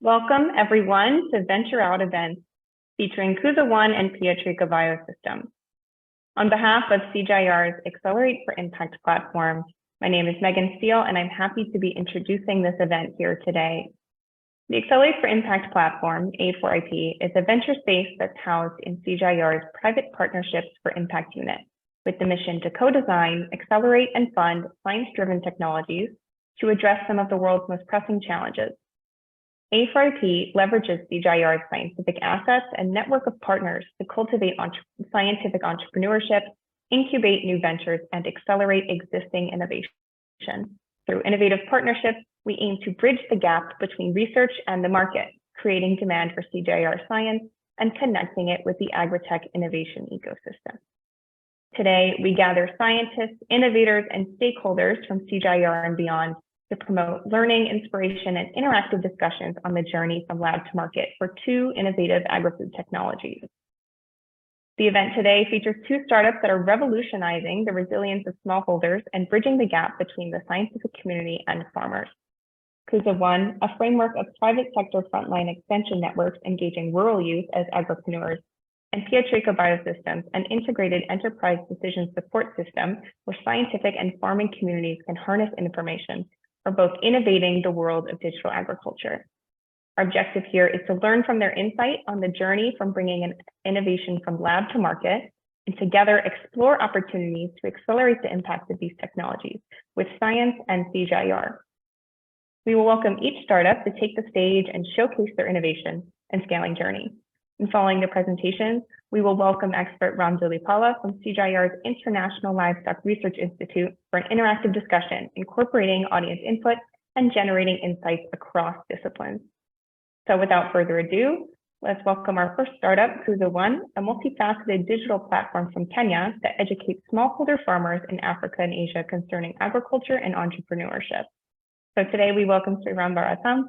Welcome everyone to Venture Out events featuring Kuza and Piatrika Biosystems. On behalf of CGIAR's Accelerate for Impact platform, my name is Megan Steele and I'm happy to be introducing this event here today. The Accelerate for Impact platform, A4IP, is a venture space that's housed in CGIAR's Private Partnerships for Impact unit, with the mission to co-design, accelerate, and fund science-driven technologies to address some of the world's most pressing challenges. A4IP leverages CGIAR's scientific assets and network of partners to cultivate scientific entrepreneurship, incubate new ventures, and accelerate existing innovation. Through innovative partnerships, we aim to bridge the gap between research and the market, creating demand for CGIAR science and connecting it with the agritech innovation ecosystem. Today, we gather scientists, innovators, and stakeholders from CGIAR and beyond to promote learning, inspiration, and interactive discussions on the journey from lab to market for two innovative agri-food technologies. The event today features two startups that are revolutionizing the resilience of smallholders and bridging the gap between the scientific community and farmers. Kuza, a framework of private sector frontline extension networks engaging rural youth as agripreneurs, and Piatrika Biosystems, an integrated enterprise decision support system where scientific and farming communities can harness information, are both innovating the world of digital agriculture. Our objective here is to learn from their insight on the journey from bringing an innovation from lab to market, and together explore opportunities to accelerate the impact of these technologies with science and CGIAR. We will welcome each startup to take the stage and showcase their innovation and scaling journey. And following the presentation, we will welcome expert Dhulipala from CGIAR's International Livestock Research Institute for an interactive discussion, incorporating audience input and generating insights across disciplines. So without further ado, let's welcome our first startup, Kuza, a multifaceted digital platform from Kenya that educates smallholder farmers in Africa and Asia concerning agriculture and entrepreneurship. So today we welcome Sriram Bharatam,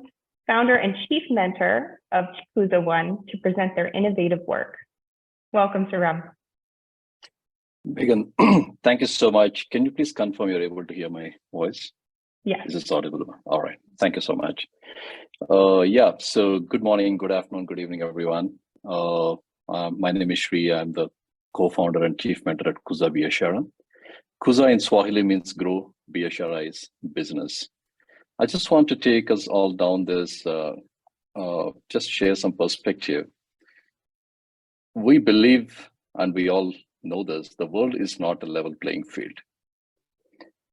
founder and chief mentor of Kuza, to present their innovative work. Welcome, Sriram. Megan, thank you so much. Can you please confirm you're able to hear my voice? Yes. Is this audible? All right. Thank you so much. So good morning, good afternoon, good evening, everyone. My name is Sri. I'm the co-founder and chief mentor at Kuza Biashara. Kuza in Swahili means grow, Biashara is business. I just want to take us all down this, just share some perspective. We believe, and we all know this, the world is not a level playing field.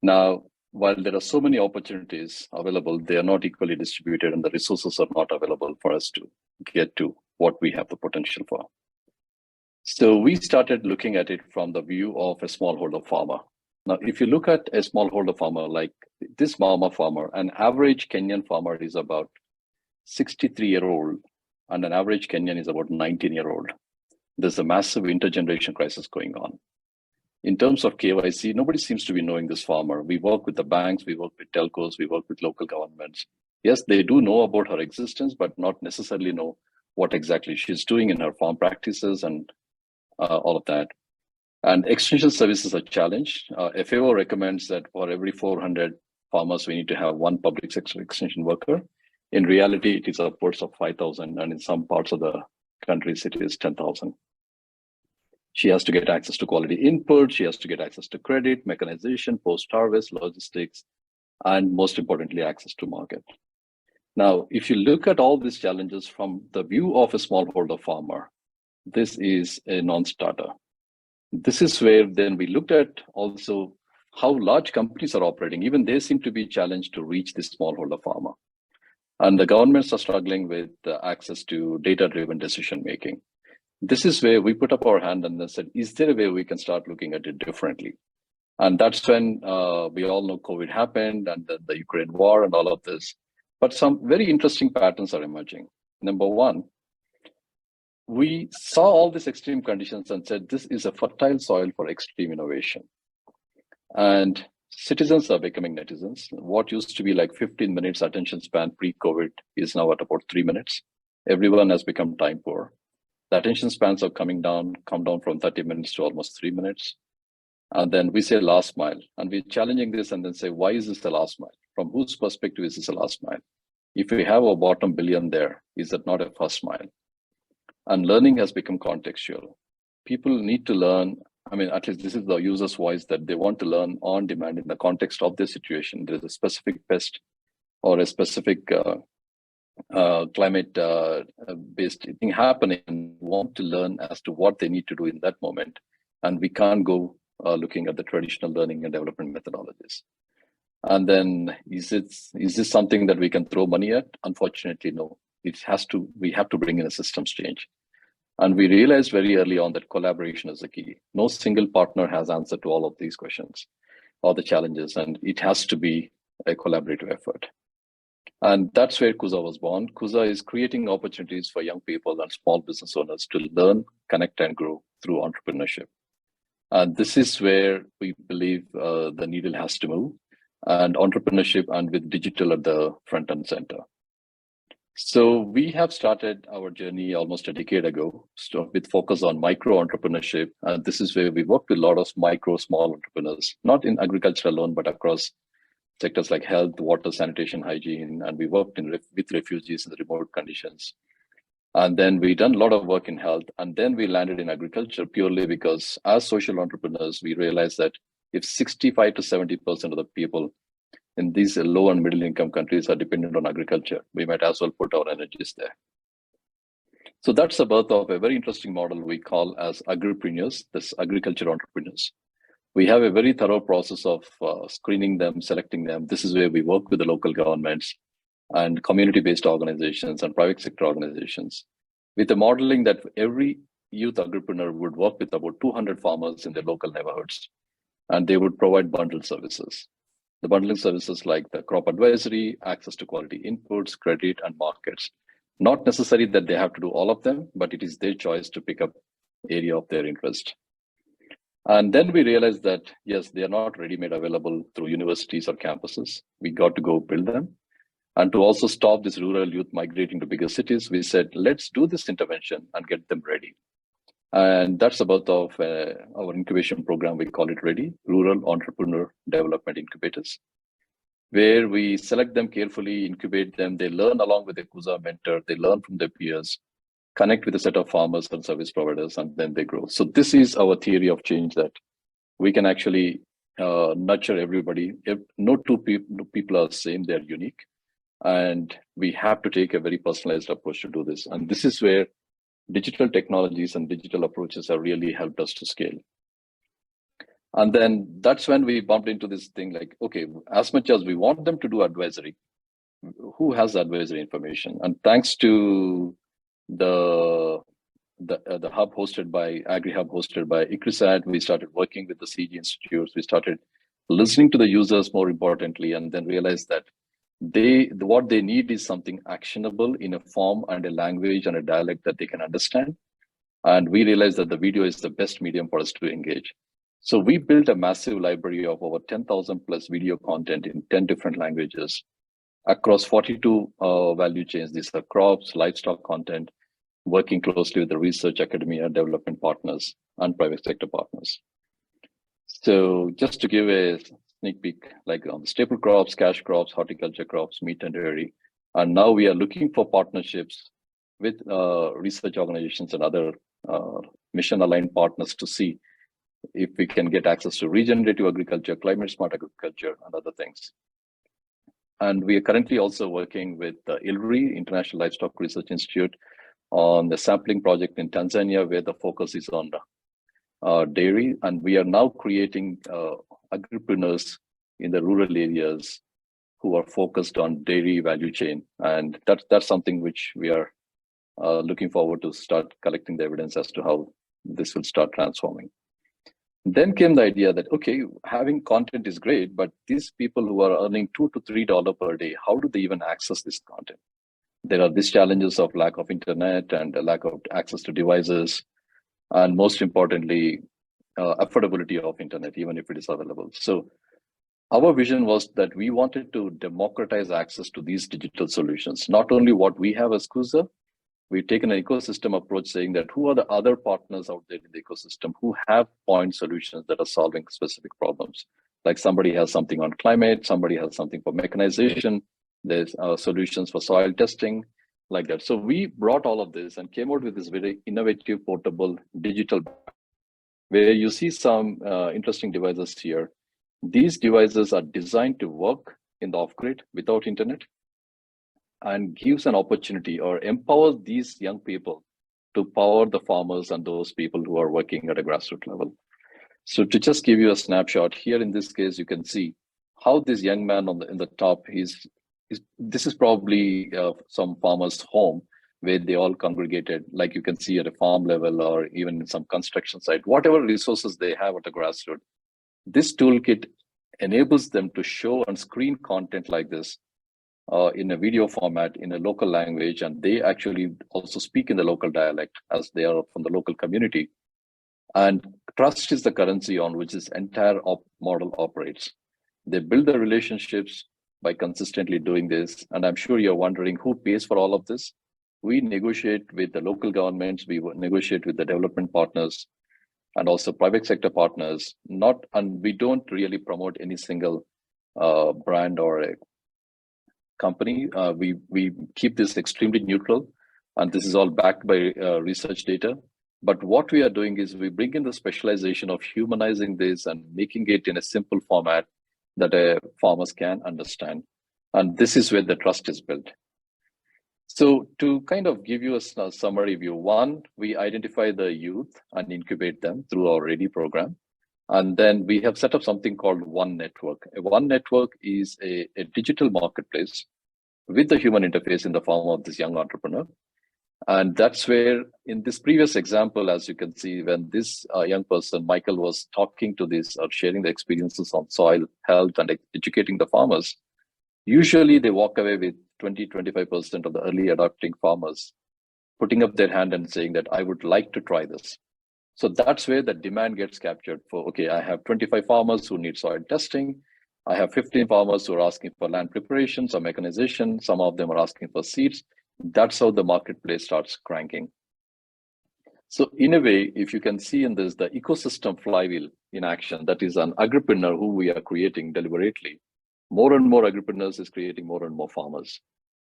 Now, while there are so many opportunities available, they are not equally distributed and the resources are not available for us to get to what we have the potential for. So we started looking at it from the view of a smallholder farmer. Now, if you look at a smallholder farmer like this mama farmer, an average Kenyan farmer is about 63-year-old and an average Kenyan is about 19-year-old. There's a massive intergeneration crisis going on. In terms of KYC, nobody seems to be knowing this farmer. We work with the banks, we work with telcos, we work with local governments. Yes, they do know about her existence, but not necessarily know what exactly she's doing in her farm practices and all of that. And extension services are challenged. FAO recommends that for every 400 farmers, we need to have one public sector extension worker. In reality, it is upwards of 5,000, and in some parts of the countries, it is 10,000. She has to get access to quality input. She has to get access to credit, mechanization, post-harvest, logistics, and most importantly, access to market. Now, if you look at all these challenges from the view of a smallholder farmer, this is a non-starter. This is where then we looked at also how large companies are operating. Even they seem to be challenged to reach this smallholder farmer. And the governments are struggling with access to data-driven decision-making. This is where we put up our hand and then said, is there a way we can start looking at it differently? And that's when we all know COVID happened and the Ukraine war and all of this. But some very interesting patterns are emerging. Number one, we saw all these extreme conditions and said, this is a fertile soil for extreme innovation. And citizens are becoming netizens. What used to be like 15 minutes attention span pre-COVID is now at about 3 minutes. Everyone has become time poor. The attention spans are come down from 30 minutes to almost 3 minutes. And then we say last mile, and we're challenging this and then say, why is this the last mile? From whose perspective is this the last mile? If we have a bottom billion there, is that not a first mile? And learning has become contextual. People need to learn. I mean, at least this is the user's voice, that they want to learn on demand in the context of their situation. There's a specific pest or a specific climate-based thing happening, and want to learn as to what they need to do in that moment. And we can't go looking at the traditional learning and development methodologies. And then, is this something that we can throw money at? Unfortunately, no. We have to bring in a systems change. And we realized very early on that collaboration is the key. No single partner has answer to all of these questions or the challenges, and it has to be a collaborative effort. And that's where Kuza was born. Kuza is creating opportunities for young people and small business owners to learn, connect, and grow through entrepreneurship. And this is where we believe the needle has to move, and entrepreneurship, and with digital at the front and center. So we have started our journey almost a decade ago, with focus on micro entrepreneurship. And this is where we work with a lot of micro, small entrepreneurs, not in agriculture alone, but across sectors like health, water, sanitation, hygiene. And we worked with refugees in the remote conditions. And then we done a lot of work in health. And then we landed in agriculture purely because as social entrepreneurs, we realized that if 65 to 70% of the people in these low and middle income countries are dependent on agriculture, we might as well put our energies there. So that's the birth of a very interesting model we call as agripreneurs, this agriculture entrepreneurs. We have a very thorough process of screening them, selecting them. This is where we work with the local governments and community-based organizations and private sector organizations, with the modeling that every youth agripreneur would work with about 200 farmers in their local neighborhoods, and they would provide bundled services. The bundling services like the crop advisory, access to quality inputs, credit, and markets. Not necessary that they have to do all of them, but it is their choice to pick up area of their interest. And then we realized that, yes, they are not ready-made available through universities or campuses. We got to go build them. And to also stop this rural youth migrating to bigger cities, we said, let's do this intervention and get them ready. And that's about of our incubation program. We call it READY, Rural Entrepreneur Development Incubators, where we select them carefully, incubate them. They learn along with a Kuza mentor. They learn from their peers, connect with a set of farmers and service providers, and then they grow. So this is our theory of change, that we can actually nurture everybody. No two people are the same, they're unique. And we have to take a very personalized approach to do this. And this is where digital technologies and digital approaches have really helped us to scale. And then that's when we bumped into this thing like, okay, as much as we want them to do advisory, who has advisory information? And thanks to the hub hosted by AgriHub hosted by ICRISAT, we started working with the CG institutes. We started listening to the users more importantly, and then realized that what they need is something actionable in a form and a language and a dialect that they can understand. And we realized that the video is the best medium for us to engage. So we built a massive library of over 10,000 plus video content in 10 different languages across 42 value chains. These are crops, livestock content, working closely with the research, academia, development partners, and private sector partners. So just to give a sneak peek, like on the staple crops, cash crops, horticulture crops, meat and dairy. And now we are looking for partnerships with research organizations and other mission-aligned partners to see if we can get access to regenerative agriculture, climate smart agriculture, and other things. And we are currently also working with ILRI, International Livestock Research Institute, on the sampling project in Tanzania, where the focus is on dairy. And we are now creating agripreneurs in the rural areas who are focused on dairy value chain. And that's something which we are looking forward to start collecting the evidence as to how this will start transforming. Then came the idea that, okay, having content is great, but these people who are earning $2 to $3 per day, how do they even access this content? There are these challenges of lack of internet and lack of access to devices, and most importantly, affordability of internet, even if it is available. So our vision was that we wanted to democratize access to these digital solutions. Not only what we have as Kuza, we've taken an ecosystem approach, saying that who are the other partners out there in the ecosystem who have point solutions that are solving specific problems. Like somebody has something on climate, somebody has something for mechanization, There's solutions for soil testing, like that. So we brought all of this and came out with this very innovative portable digital, where you see some interesting devices here. These devices are designed to work in the off-grid without internet and gives an opportunity or empowers these young people to power the farmers and those people who are working at a grassroots level. So to just give you a snapshot here, in this case, you can see how this young man in the top this is probably some farmer's home where they all congregated, like you can see at a farm level or even in some construction site, whatever resources they have at the grassroots. This toolkit enables them to show and screen content like this in a video format in a local language, and they actually also speak in the local dialect as they are from the local community. And trust is the currency on which this entire model operates. They build the relationships by consistently doing this. And I'm sure you're wondering who pays for all of this. We negotiate with the local governments, we negotiate with the development partners and also private sector partners, and we don't really promote any single brand or a company. We keep this extremely neutral, and this is all backed by research data. But what we are doing is we bring in the specialization of humanizing this and making it in a simple format that farmers can understand. And this is where the trust is built. So to kind of give you a summary view, one, we identify the youth and incubate them through our READY program. And then we have set up something called One Network. One Network is a digital marketplace with the human interface in the form of this young entrepreneur. And that's where, in this previous example, as you can see, when this young person, Michael, was talking to this or sharing the experiences on soil health and educating the farmers, usually they walk away with 20-25% of the early adopting farmers putting up their hand and saying that I would like to try this. So that's where the demand gets captured for, okay, I have 25 farmers who need soil testing. I have 15 farmers who are asking for land preparations or mechanization. Some of them are asking for seeds. That's how the marketplace starts cranking. So in a way, if you can see in this, the ecosystem flywheel in action, that is an agripreneur who we are creating deliberately. More and more agripreneurs is creating more and more farmers.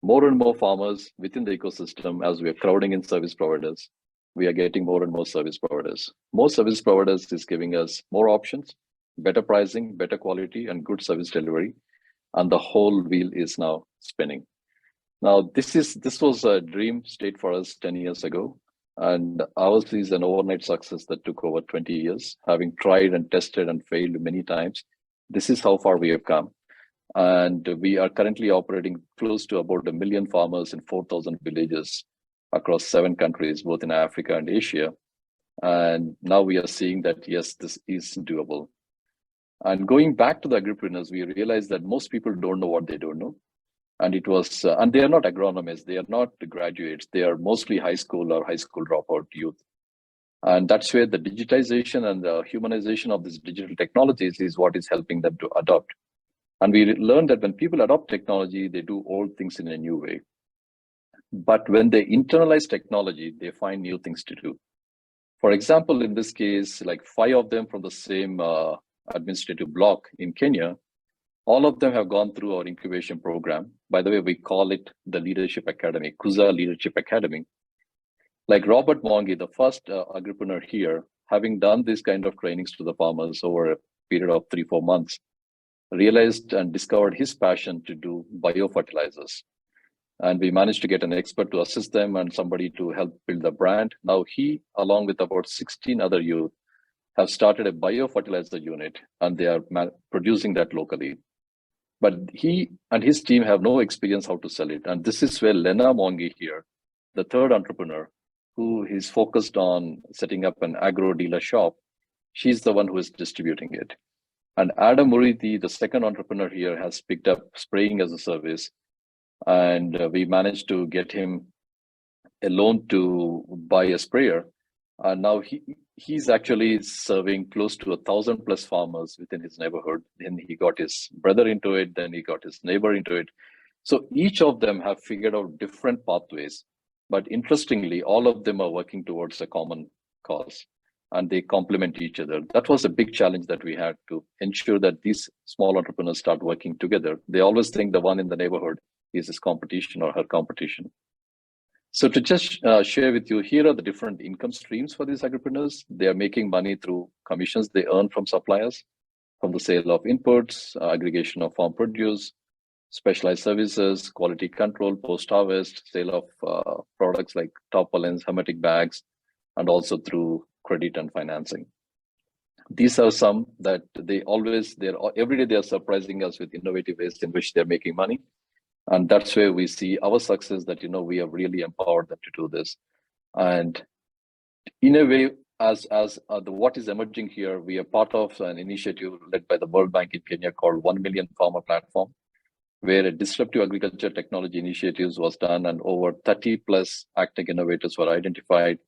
More and more farmers within the ecosystem, as we are crowding in service providers, we are getting more and more service providers. More service providers is giving us more options, better pricing, better quality, and good service delivery. And the whole wheel is now spinning. Now, this was a dream state for us 10 years ago. And ours is an overnight success that took over 20 years, having tried and tested and failed many times. This is how far we have come. And we are currently operating close to about 1 million farmers in 4,000 villages across 7 countries, both in Africa and Asia. And now we are seeing that, yes, this is doable. And going back to the agripreneurs, we realized that most people don't know what they don't know. And it was, and they are not agronomists, they are not graduates, they are mostly high school or high school dropout youth. And that's where the digitization and the humanization of these digital technologies is what is helping them to adopt. And we learned that when people adopt technology, they do old things in a new way. But when they internalize technology, they find new things to do. For example, in this case, like 5 of them from the same administrative block in Kenya, all of them have gone through our incubation program. By the way, we call it the Leadership Academy, Kuza Leadership Academy. Like Robert Mwangi, the first agripreneur here, having done this kind of trainings to the farmers over a period of 3-4 months, realized and discovered his passion to do biofertilizers. And we managed to get an expert to assist them and somebody to help build the brand. Now he, along with about 16 other youth, have started a biofertilizer unit, and they are producing that locally. But he and his team have no experience how to sell it. And this is where Lena Mwangi here, the third entrepreneur, who is focused on setting up an agro dealer shop, she's the one who is distributing it. And Adam Muriti, the second entrepreneur here, has picked up spraying as a service. And we managed to get him a loan to buy a sprayer. And now he's actually serving close to 1,000+ farmers within his neighborhood. Then he got his brother into it, then he got his neighbor into it. So each of them have figured out different pathways. But interestingly, all of them are working towards a common cause, and they complement each other. That was a big challenge that we had to ensure that these small entrepreneurs start working together. They always think the one in the neighborhood is his competition or her competition. So to just share with you, here are the different income streams for these agripreneurs. They are making money through commissions they earn from suppliers, from the sale of inputs, aggregation of farm produce, specialized services, quality control, post-harvest, sale of products like tarpaulins, hermetic bags, and also through credit and financing. These are some that every day they are surprising us with innovative ways in which they're making money. And that's where we see our success, that, we have really empowered them to do this. And in a way, what is emerging here, we are part of an initiative led by the World Bank in Kenya called 1 Million Farmer Platform, where a disruptive agriculture technology initiatives was done, and over 30 plus agtech innovators were identified,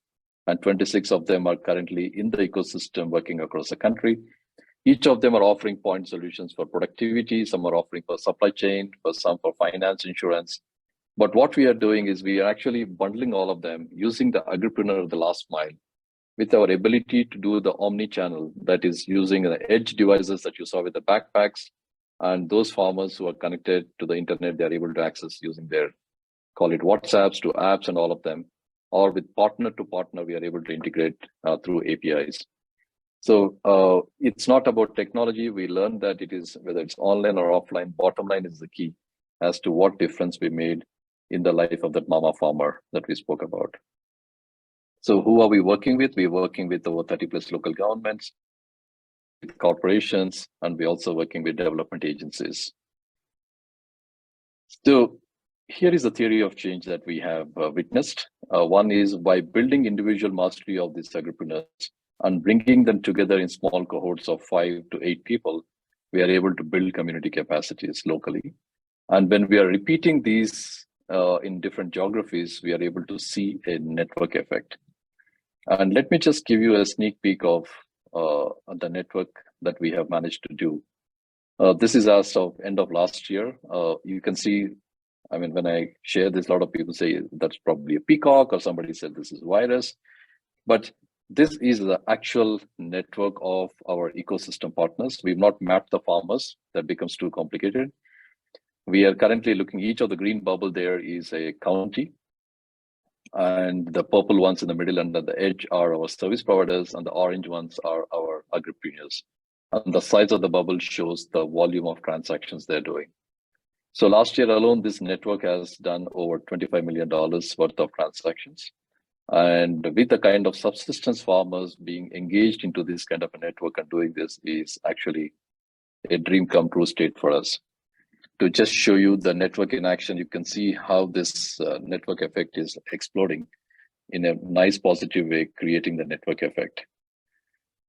and 26 of them are currently in the ecosystem working across the country. Each of them are offering point solutions for productivity. Some are offering for supply chain, for some for finance, insurance. But what we are doing is we are actually bundling all of them using the agripreneur of the last mile with our ability to do the omni-channel, that is using the edge devices that you saw with the backpacks, and those farmers who are connected to the internet, they're able to access using their, call it WhatsApps to apps and all of them, or with partner to partner, we are able to integrate through APIs. So it's not about technology. We learned that it is, whether it's online or offline, bottom line is the key as to what difference we made in the life of that mama farmer that we spoke about. So who are we working with? We're working with over 30 plus local governments, with corporations, and we're also working with development agencies. So here is the theory of change that we have witnessed. One is by building individual mastery of these agripreneurs and bringing them together in small cohorts of 5 to 8 people, we are able to build community capacities locally. And when we are repeating these in different geographies, we are able to see a network effect. And let me just give you a sneak peek of the network that we have managed to do. This is as of end of last year. You can see, I mean, when I share this, a lot of people say that's probably a peacock, or somebody said this is virus. But this is the actual network of our ecosystem partners. We've not mapped the farmers. That becomes too complicated. We are currently looking, each of the green bubble there is a county. And the purple ones in the middle and at the edge are our service providers, and the orange ones are our agripreneurs. And the size of the bubble shows the volume of transactions they're doing. So last year alone, this network has done over $25 million worth of transactions. And with the kind of subsistence farmers being engaged into this kind of a network and doing this is actually a dream come true state for us. To just show you the network in action, you can see how this network effect is exploding in a nice positive way, creating the network effect.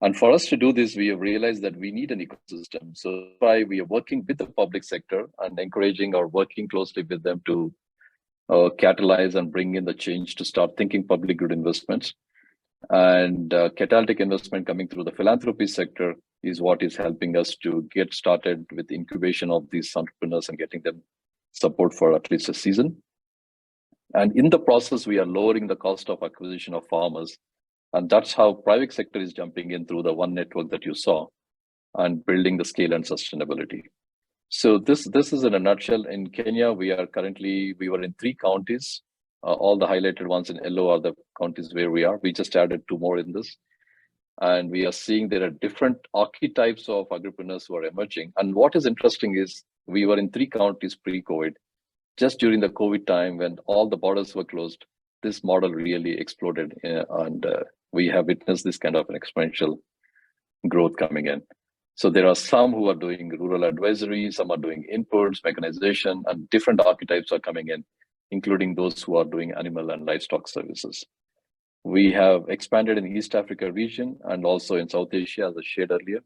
And for us to do this, we have realized that we need an ecosystem. So that's why we are working with the public sector and encouraging or working closely with them to catalyze and bring in the change to start thinking public good investments. And catalytic investment coming through the philanthropy sector is what is helping us to get started with incubation of these entrepreneurs and getting them support for at least a season. And in the process, we are lowering the cost of acquisition of farmers. And that's how private sector is jumping in through the one network that you saw and building the scale and sustainability. So this is in a nutshell. In Kenya, we were in 3 counties. All the highlighted ones in yellow are the counties where we are. We just added 2 more in this. And we are seeing there are different archetypes of agripreneurs who are emerging. And what is interesting is we were in 3 counties pre-COVID. Just during the COVID time, when all the borders were closed, this model really exploded. And we have witnessed this kind of an exponential growth coming in. So there are some who are doing rural advisory, some are doing inputs, mechanization, and different archetypes are coming in, including those who are doing animal and livestock services. We have expanded in East Africa region and also in South Asia, as I shared earlier.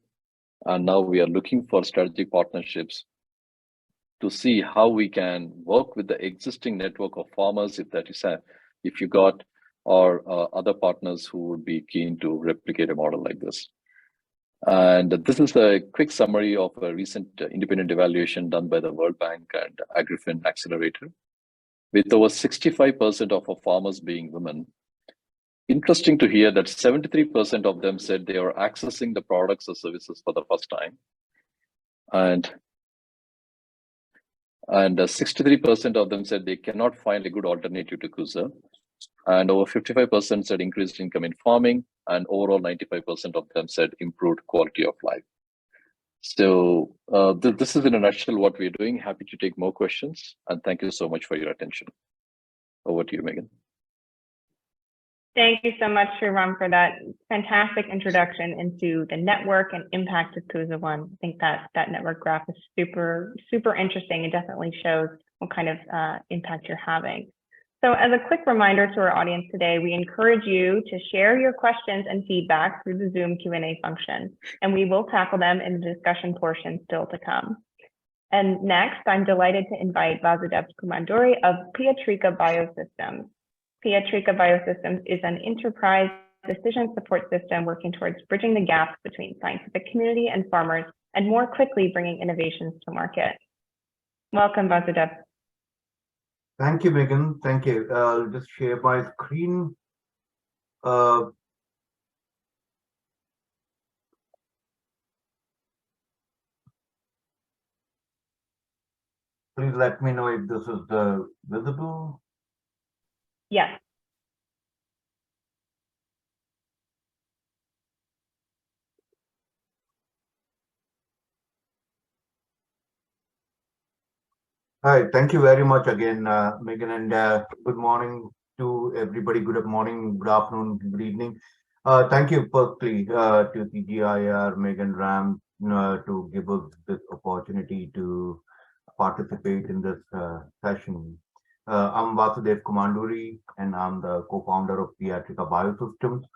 And now we are looking for strategic partnerships to see how we can work with the existing network of farmers, if you got, or other partners who would be keen to replicate a model like this. And this is a quick summary of a recent independent evaluation done by the World Bank and AgriFin Accelerator, with over 65% of our farmers being women. Interesting to hear that 73% of them said they are accessing the products or services for the first time. And And 63% of them said they cannot find a good alternative to Kuza. And over 55% said increased income in farming, and overall 95% of them said improved quality of life. So this is in a nutshell what we're doing. Happy to take more questions, and thank you so much for your attention. Over to you, Megan. Thank you so much, Sriram, for that fantastic introduction into the network and impact of Kuza One. I think that network graph is super interesting. It definitely shows what kind of impact you're having. So as a quick reminder to our audience today, we encourage you to share your questions and feedback through the Zoom Q&A function, and we will tackle them in the discussion portion still to come. And next, I'm delighted to invite Vasudev Kumanduri of Piatrika Biosystems. Piatrika Biosystems is an enterprise decision support system working towards bridging the gaps between scientific community and farmers and more quickly bringing innovations to market. Welcome, Vasudev. Thank you, Megan. Thank you. I'll just share my screen. Please let me know if this is visible. Yes. Hi, thank you very much again, Megan, and good morning to everybody. Good morning, good afternoon, good evening. Thank you firstly to CGIAR, Megan, Ram, to give us this opportunity to participate in this session. I'm Vasudev Kumanduri, and I'm the co-founder of Piatrika Biosystems.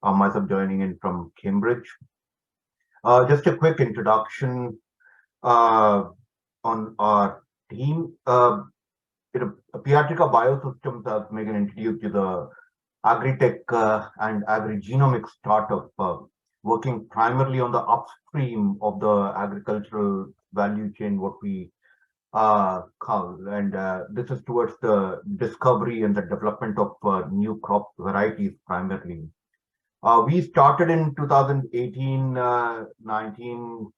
I'm myself joining in from Cambridge. Just a quick introduction on our team. Piatrika Biosystems, as Megan introduced, is a agri-tech and agri-genomics startup working primarily on the upstream of the agricultural value chain, what we call, and this is towards the discovery and the development of new crop varieties primarily. We started in 2018, 19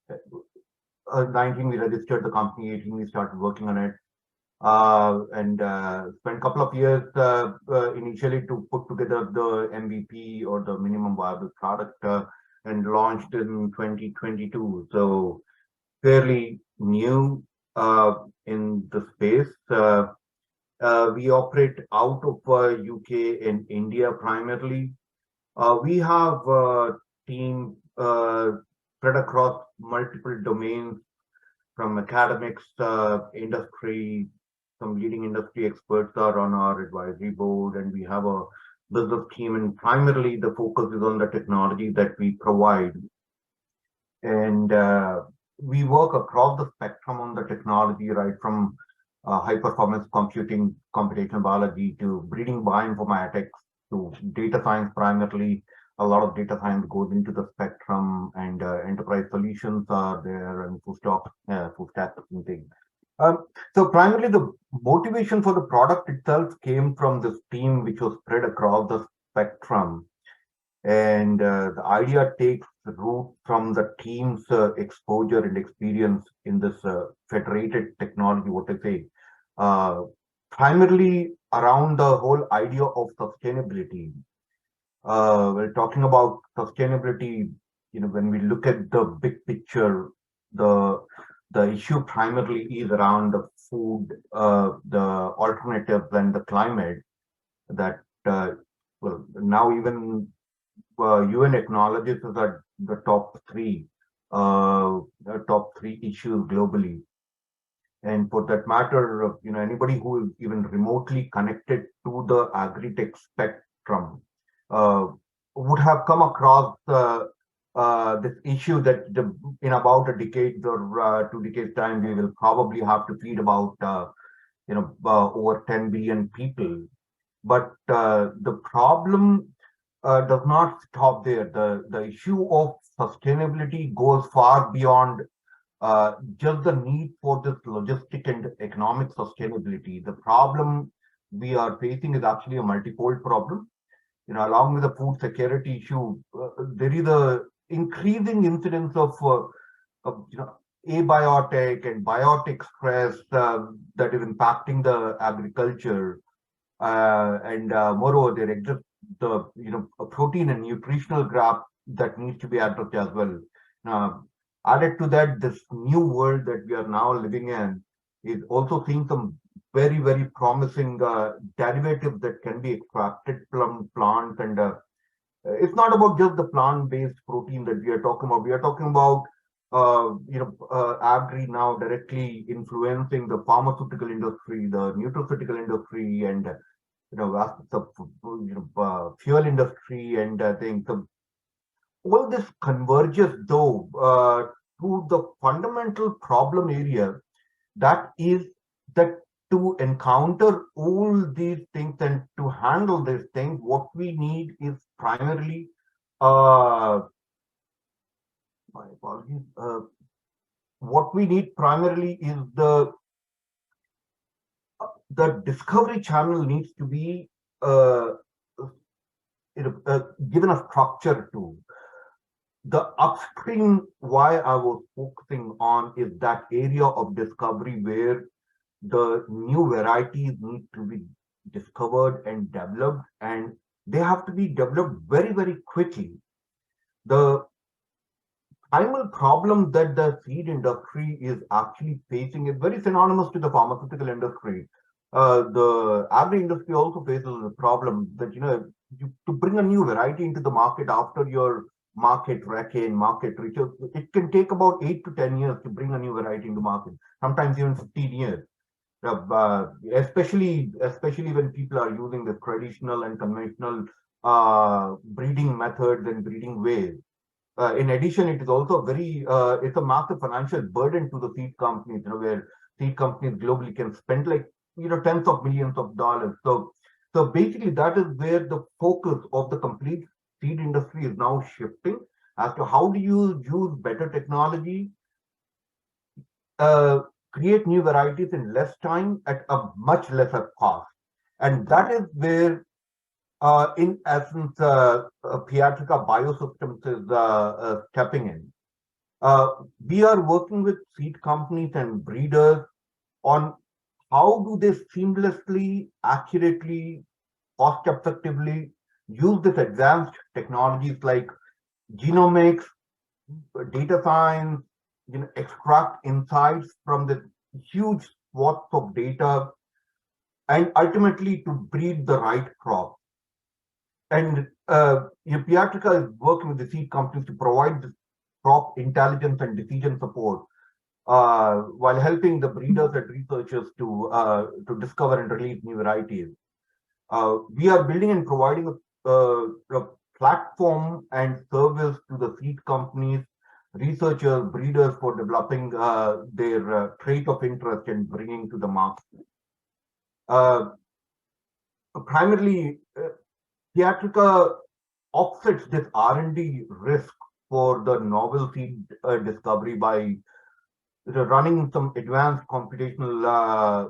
we registered the company, 18 we started working on it, and spent a couple of years initially to put together the MVP or the minimum viable product and launched in 2022. So fairly new in the space. We operate out of UK and India primarily. We have a team spread across multiple domains, from academics, industry. Some leading industry experts are on our advisory board, and we have a business team, and primarily the focus is on the technology that we provide. And we work across the spectrum on the technology, right from high performance computing, computational biology, to breeding bioinformatics, to data science primarily. A lot of data science goes into the spectrum, and enterprise solutions are there, and full stack and things. So primarily the motivation for the product itself came from this team which was spread across the spectrum. And the idea takes root from the team's exposure and experience in this federated technology, what I say, primarily around the whole idea of sustainability. We're talking about sustainability, when we look at the big picture, the issue primarily is around the food, the alternatives, and the climate. That well, now even UN acknowledges that the top three issues globally. And for that matter, anybody who is even remotely connected to the agri-tech spectrum would have come across this issue that in about a decade or 2 decades time, we will probably have to feed about over 10 billion people. But the problem does not stop there. The issue of sustainability goes far beyond just the need for this logistic and economic sustainability. The problem we are facing is actually a multifold problem. Along with the food security issue, there is a increasing incidence of abiotic and biotic stress that is impacting the agriculture, and moreover, there exists the a protein and nutritional gap that needs to be addressed as well. Added to that, this new world that we are now living in is also seeing some very promising derivatives that can be extracted from plants, and it's not about just the plant-based protein that we are talking about. We are talking about agri now directly influencing the pharmaceutical industry, the nutraceutical industry, and aspects of fuel industry and things. So all this converges though to the fundamental problem area, that is that to encounter all these things and to handle these things, what we need is primarily my apologies. What we need primarily is the discovery channel needs to be given a structure to. The upstream, why I was focusing on is that area of discovery where the new varieties need to be discovered and developed, and they have to be developed very quickly. The primal problem that the seed industry is actually facing is very synonymous to the pharmaceutical industry. The agri industry also faces the problem that to bring a new variety into the market after your market reckon, market research, it can take about 8 to 10 years to bring a new variety into market, sometimes even 15 years. Especially when people are using the traditional and conventional breeding methods and breeding ways. In addition, it is also it's a massive financial burden to the seed companies, where seed companies globally can spend like tens of millions of dollars. So basically, that is where the focus of the complete seed industry is now shifting as to how do you use better technology, create new varieties in less time at a much lesser cost. And that is where, in essence, Piatrika Biosystems is stepping in. We are working with seed companies and breeders on how do they seamlessly, accurately, cost-effectively use this advanced technologies like genomics, data science, extract insights from the huge swaths of data, and ultimately to breed the right crop. And Piatrika is working with the seed companies to provide this crop intelligence and decision support, while helping the breeders and researchers to discover and release new varieties. We are building and providing a platform and service to the seed companies, researchers, breeders for developing their trait of interest and bringing to the market. Primarily, Piatrika offsets this R&D risk for the novel seed discovery by running some advanced computational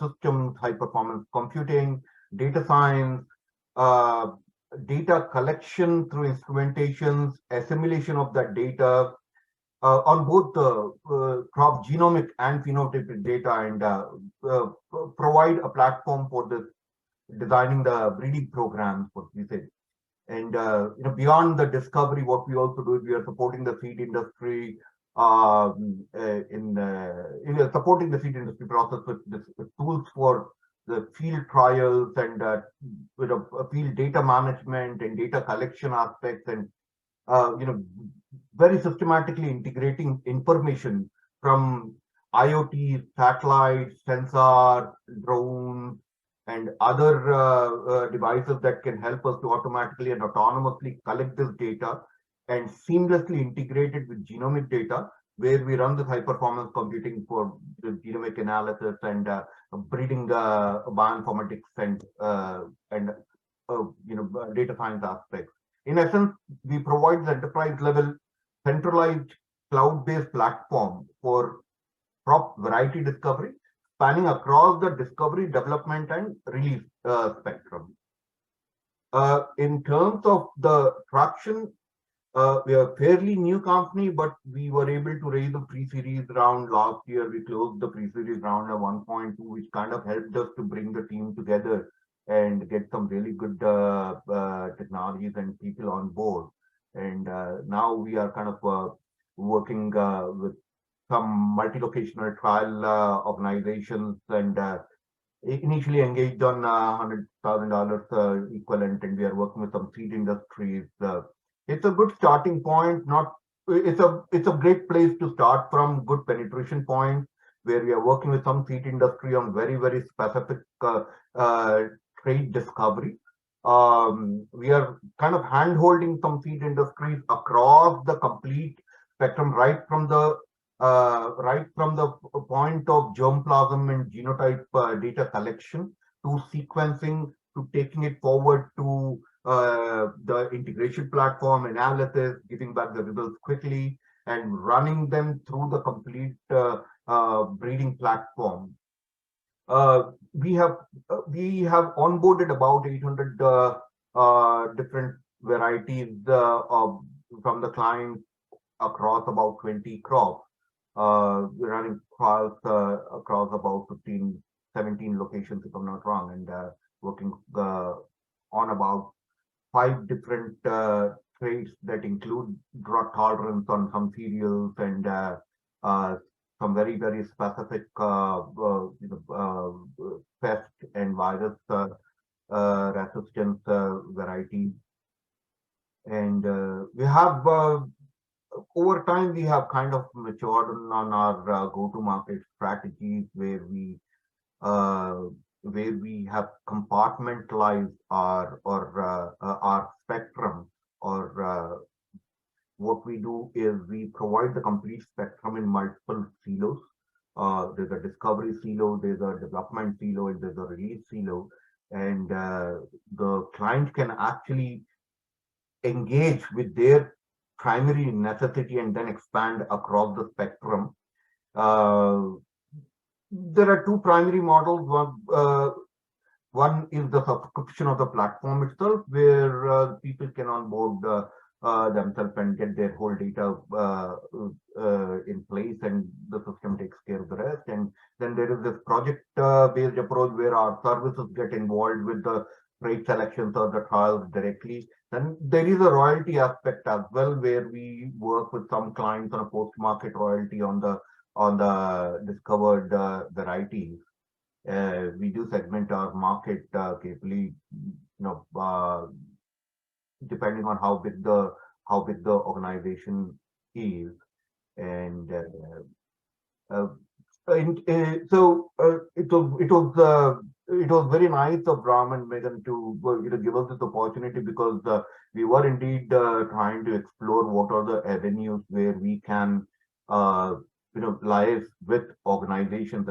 systems, high performance computing, data science, data collection through instrumentations, assimilation of that data on both the crop genomic and phenotypic data, and provide a platform for this designing the breeding programs, what we say. And beyond the discovery, what we also do is we are supporting the seed industry supporting the seed industry process with tools for the field trials and field data management and data collection aspects, and very systematically integrating information from IoT, satellites, sensor, drones, and other devices that can help us to automatically and autonomously collect this data and seamlessly integrate it with genomic data, where we run this high performance computing for the genomic analysis and breeding bioinformatics and data science aspects. In essence, we provide the enterprise level centralized cloud-based platform for crop variety discovery, spanning across the discovery, development, and release spectrum. In terms of the traction, we are a fairly new company, but we were able to raise a pre-series round last year. We closed the pre-series round at 1.2, which kind of helped us to bring the team together and get some really good technologies and people on board. And now we are kind of working with some multi-locational trial organizations, and initially engaged on $100,000 equivalent, and we are working with some seed industries. It's a good starting point. It's a great place to start from. Good penetration point where we are working with some seed industry on very specific trade discovery. We are kind of hand-holding some seed industries across the complete spectrum, right from the point of germplasm and genotype data collection to sequencing to taking it forward to the integration platform analysis, giving back the results quickly, and running them through the complete breeding platform. We have onboarded about 800 different varieties from the clients across about 20 crops. We're running trials across about 17 locations, if I'm not wrong, and working on about 5 different traits that include drought tolerance on some cereals and some very specific pest and virus resistance varieties. And we have over time we have kind of matured on our go-to-market strategies where we have compartmentalized our spectrum, or what we do is we provide the complete spectrum in multiple silos. There's a discovery silo, there's a development silo, and there's a release silo, and the client can actually engage with their primary necessity and then expand across the spectrum. There are 2 primary models. One is the subscription of the platform itself, where people can onboard themselves and get their whole data in place, and the system takes care of the rest. And then there is this project-based approach where our services get involved with the trait selections or the trials directly. Then there is a royalty aspect as well, where we work with some clients on a post-market royalty on the discovered varieties. We do segment our market carefully, depending on how big the organization is, and so it was very nice of Ram and Megan to give us this opportunity, because we were indeed trying to explore what are the avenues where we can liaise with organizations,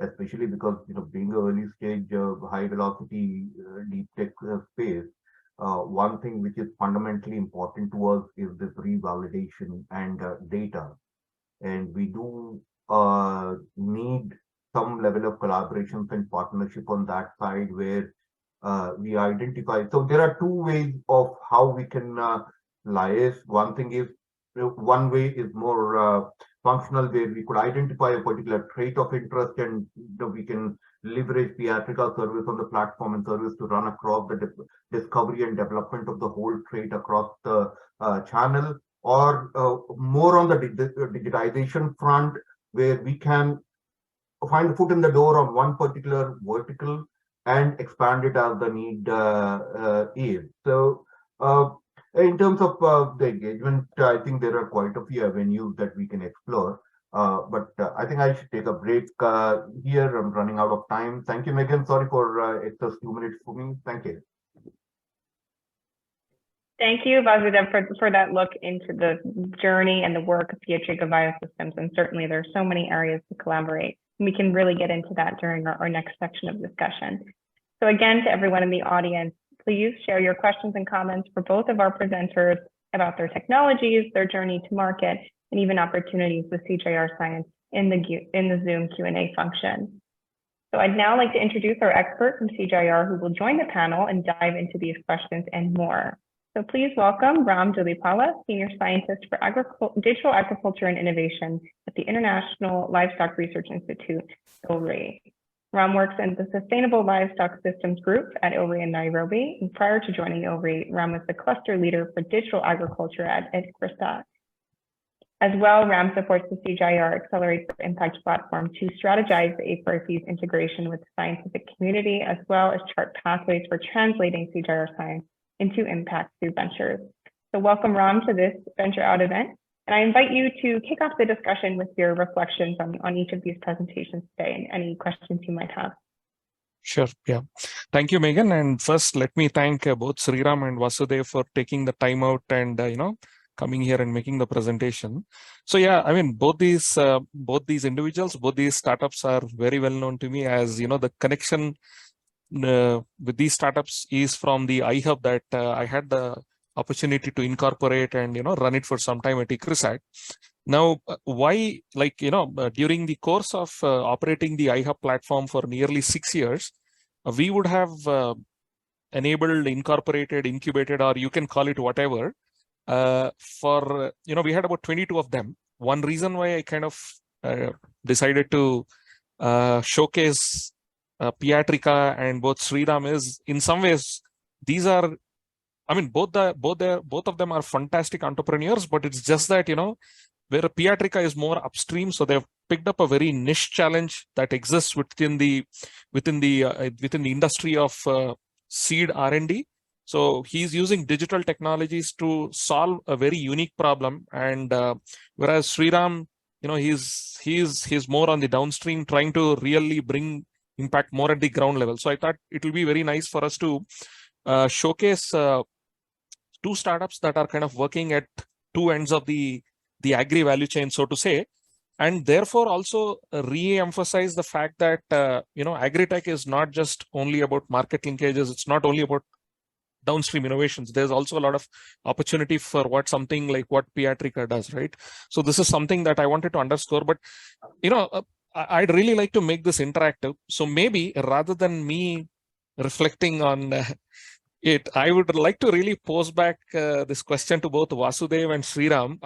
especially because being an early stage high velocity deep tech space. One thing which is fundamentally important to us is this revalidation and data, and we do need some level of collaborations and partnership on that side, where we identify. So there are 2 ways of how we can liaise. One thing is, one way is more functional, where we could identify a particular trait of interest, and we can leverage Piatrika service on the platform and service to run across the discovery and development of the whole trait across the channel, or more on the digitization front, where we can find a foot in the door on one particular vertical and expand it as the need is. So in terms of the engagement, I think there are quite a few avenues that we can explore. But I think I should take a break here. I'm running out of time. Thank you, Megan. Sorry for extra 2 minutes for me. Thank you. Thank you, Vasudev, for that look into the journey and the work of Piatrika Biosystems. And certainly there's so many areas to collaborate. We can really get into that during our next section of discussion. So again, to everyone in the audience, please share your questions and comments for both of our presenters about their technologies, their journey to market, and even opportunities with CGIAR Science in the Zoom Q&A function. So I'd now like to introduce our expert from CGIAR, who will join the panel and dive into these questions and more. So please welcome Ram Dhulipala, Senior Scientist for Digital Agriculture and Innovation at the International Livestock Research Institute, ILRI. Ram works in the Sustainable Livestock Systems Group at ILRI in Nairobi. And prior to joining ILRI, Ram was the cluster leader for digital agriculture at ICRISA. As well, Ram supports the CGIAR Accelerate for Impact platform to strategize the A4IP's integration with the scientific community, as well as chart pathways for translating CGIAR science into impact through ventures. So welcome, Ram, to this Venture Out event. And I invite you to kick off the discussion with your reflections on each of these presentations today and any questions you might have. Sure. Yeah. Thank you, Megan. And first, let me thank both Sriram and Vasudev for taking the time out and, coming here and making the presentation. So yeah, I mean, both these individuals, both these startups are very well known to me, as the connection with these startups is from the iHub that I had the opportunity to incorporate and run it for some time at ICRISAT. Now, why, during the course of operating the iHub platform for nearly 6 years, we would have enabled, incorporated, incubated, or you can call it whatever. We had about 22 of them. One reason why I kind of decided to showcase Piatrika and both Sriram is, in some ways, these are, I mean, both of them are fantastic entrepreneurs, but it's just that, where Piatrika is more upstream, so they've picked up a very niche challenge that exists within the industry of seed R&D. So he's using digital technologies to solve a very unique problem, and whereas Sriram, he's more on the downstream, trying to really bring impact more at the ground level. So I thought it will be very nice for us to showcase two startups that are kind of working at two ends of the agri value chain, so to say, and therefore also re-emphasize the fact that agri-tech is not just only about market linkages. It's not only about downstream innovations. There's also a lot of opportunity for something like what Piatrika does, right? So this is something that I wanted to underscore, but I'd really like to make this interactive. So maybe rather than me reflecting on it, I would like to really pose back this question to both Vasudev and Sriram.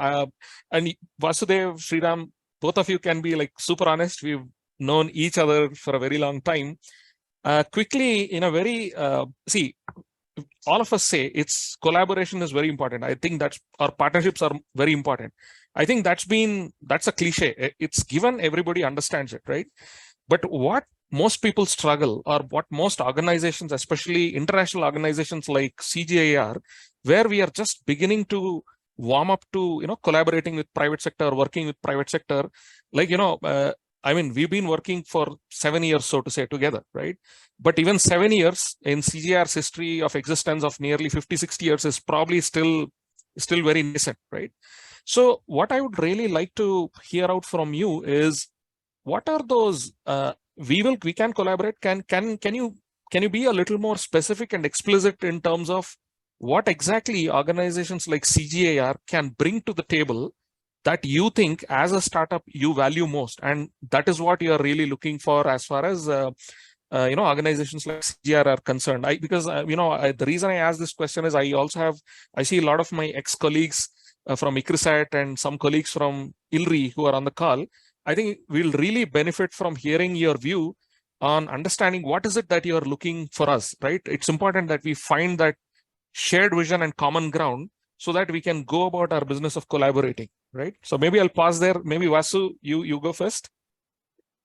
And Vasudev, Sriram, both of you can be like super honest. We've known each other for a very long time. Quickly, in a very, all of us say collaboration is very important. I think our partnerships are very important. I think that's a cliche. It's given, everybody understands it, right? But what most people struggle, or what most organizations, especially international organizations like CGIAR, where we are just beginning to warm up to, collaborating with private sector, working with private sector, we've been working for 7 years, so to say, together, right? But even 7 years in CGIAR's history of existence of nearly 50, 60 years is probably still very nascent, right? So what I would really like to hear out from you is, what are those we can collaborate? Can you be a little more specific and explicit in terms of what exactly organizations like CGIAR can bring to the table that you think as a startup you value most, and that is what you are really looking for as far as organizations like CGIAR are concerned? The reason I ask this question is I see a lot of my ex-colleagues from ICRISAT and some colleagues from ILRI who are on the call. I think we'll really benefit from hearing your view on understanding what is it that you're looking for us, right? It's important that we find that shared vision and common ground so that we can go about our business of collaborating, right? So maybe I'll pause there. Maybe Vasu, you go first.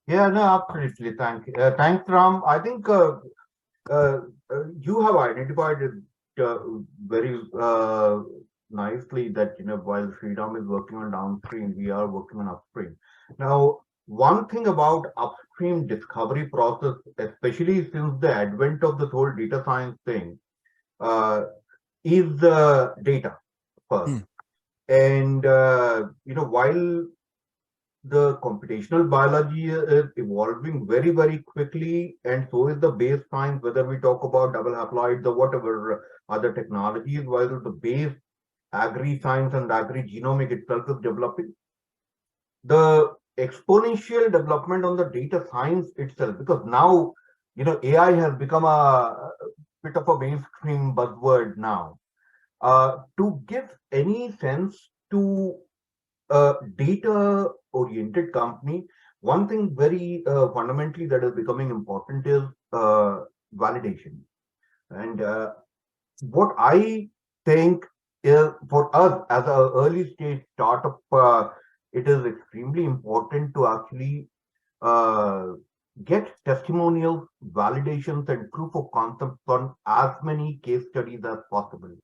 Yeah, no, absolutely. Thanks, Ram. I think you have identified it very nicely that, while Sriram is working on downstream, we are working on upstream. Now, one thing about upstream discovery process, especially since the advent of the whole data science thing, is the data first. And, while the computational biology is evolving very, very quickly, and so is the base science, whether we talk about double haploids or whatever other technologies, while the base agri-science and agri-genomic itself is developing. The exponential development on the data science itself, because now, AI has become a bit of a mainstream buzzword now. to give any sense to data-oriented company, one thing very fundamentally that is becoming important is validation. And what I think is, for us as an early stage startup, it is extremely important to actually get testimonials, validations, and proof of concept on as many case studies as possible.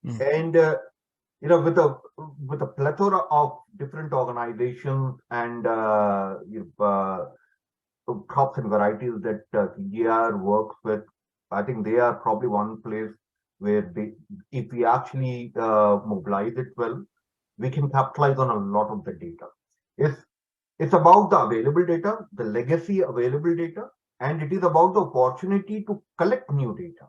And with a plethora of different organizations and crops and varieties that CGIAR works with, I think they are probably one place where if we actually mobilize it well, we can capitalize on a lot of the data. It's about the available data, the legacy available data, and it is about the opportunity to collect new data.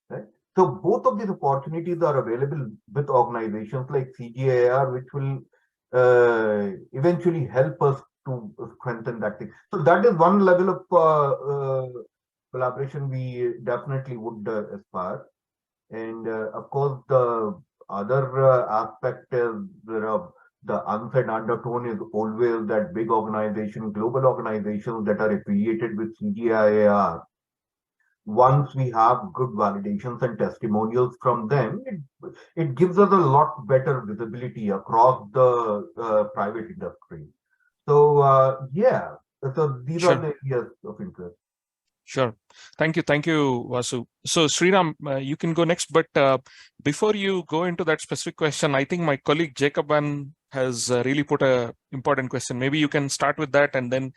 Right? So both of these opportunities are available with organizations like CGIAR, which will eventually help us to strengthen that thing. So that is one level of collaboration we definitely would aspire. And of course, the other aspect is the unsaid undertone is always that big organization, global organizations that are affiliated with CGIAR. Once we have good validations and testimonials from them, it gives us a lot better visibility across the private industry. So yeah, so these are the areas of interest. Sure. Thank you, Vasu. So Sriram, you can go next, but before you go into that specific question, I think my colleague Jacob has really put an important question. Maybe you can start with that and then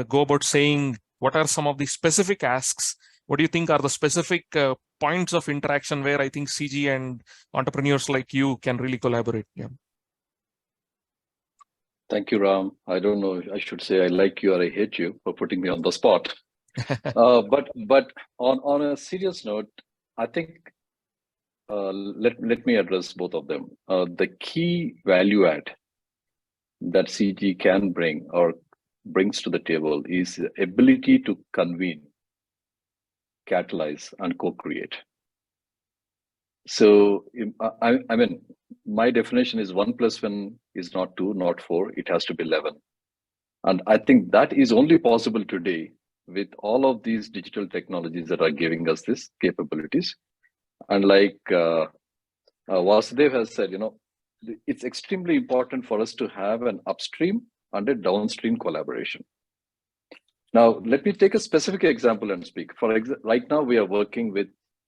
go about saying what are some of the specific asks. What do you think are the specific points of interaction where I think CG and entrepreneurs like you can really collaborate? Yeah. Thank you, Ram. I don't know, I should say I like you or I hate you for putting me on the spot. But on a serious note, I think let me address both of them. The key value add that CG can bring or brings to the table is the ability to convene, catalyze, and co-create. So I mean, my definition is 1 + 1 is not 2, not 4. It has to be 11. And I think that is only possible today with all of these digital technologies that are giving us these capabilities. And like Vasudev has said, it's extremely important for us to have an upstream and a downstream collaboration. Now, let me take a specific example and speak. For example, right now we are working with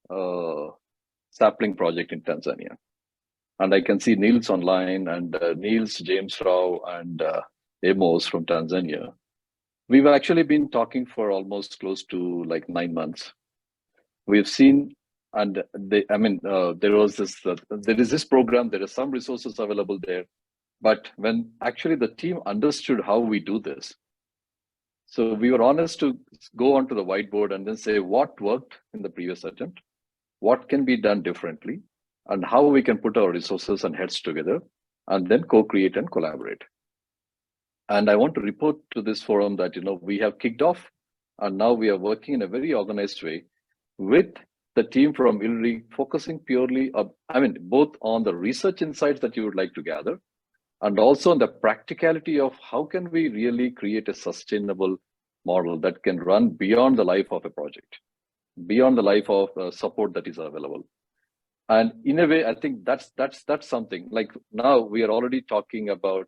a sapling project in Tanzania. And I can see Niels online and Niels, James Rao, and Amos from Tanzania. We've actually been talking for almost close to like 9 months. We've seen, and there is this program, there are some resources available there, but when actually the team understood how we do this, so we were honest to go onto the whiteboard and then say what worked in the previous attempt, what can be done differently, and how we can put our resources and heads together, and then co-create and collaborate. And I want to report to this forum that, we have kicked off, and now we are working in a very organized way with the team from ILRI, focusing purely, both on the research insights that you would like to gather, and also on the practicality of how can we really create a sustainable model that can run beyond the life of a project, beyond the life of support that is available. And in a way, I think that's something like now we are already talking about